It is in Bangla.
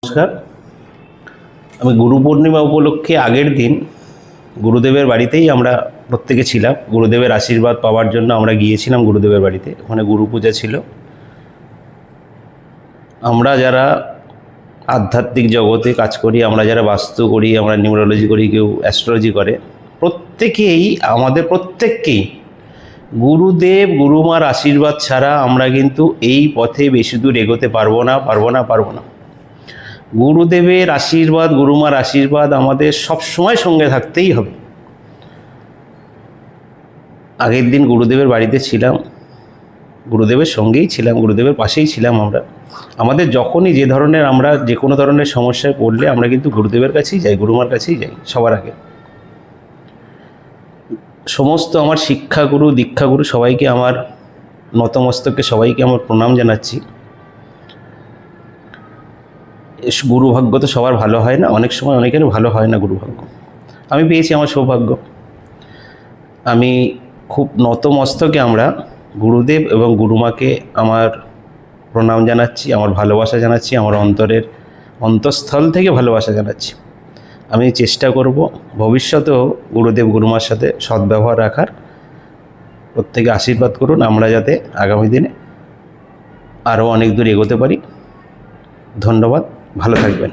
নমস্কার। আমি গুরু পূর্ণিমা উপলক্ষে আগের দিন গুরুদেবের বাড়িতেই আমরা প্রত্যেকে ছিলাম। গুরুদেবের আশীর্বাদ পাওয়ার জন্য আমরা গিয়েছিলাম গুরুদেবের বাড়িতে। ওখানে গুরু পূজা ছিল। আমরা যারা আধ্যাত্মিক জগতে কাজ করি, আমরা যারা বাস্তু করি, আমরা নিউরোলজি করি, কেউ অ্যাস্ট্রোলজি করে, প্রত্যেকেই আমাদের প্রত্যেককেই গুরুদেব গুরুমার আশীর্বাদ ছাড়া আমরা কিন্তু এই পথে বেশি দূর এগোতে পারবো না। গুরুদেবের আশীর্বাদ, গুরুমার আশীর্বাদ আমাদের সবসময় সঙ্গে থাকতেই হবে। আগের দিন গুরুদেবের বাড়িতে ছিলাম, গুরুদেবের সঙ্গেই ছিলাম, গুরুদেবের পাশেই ছিলাম। আমাদের যখনই আমরা যে কোনো ধরনের সমস্যায় পড়লে আমরা কিন্তু গুরুদেবের কাছেই যাই, গুরুমার কাছেই যাই সবার আগে। সমস্ত আমার শিক্ষাগুরু, দীক্ষাগুরু সবাইকে আমার নতমস্তকে সবাইকে আমার প্রণাম জানাচ্ছি। গুরুভাগ্য তো সবার ভালো হয় না, অনেক সময় অনেকেরই ভালো হয় না গুরুভাগ্য। আমি পেয়েছি আমার সৌভাগ্য। আমি খুব নতমস্তকে আমরা গুরুদেব এবং গুরুমাকে আমার প্রণাম জানাচ্ছি, আমার ভালোবাসা জানাচ্ছি, আমার অন্তঃস্থল থেকে ভালোবাসা জানাচ্ছি। আমি চেষ্টা করব ভবিষ্যতেও গুরুদেব গুরুমার সাথে সদ্ব্যবহার রাখার। প্রত্যেকে আশীর্বাদ করুন আমরা যাতে আগামী দিনে আরও অনেক দূর এগোতে পারি। ধন্যবাদ, ভালো থাকবেন।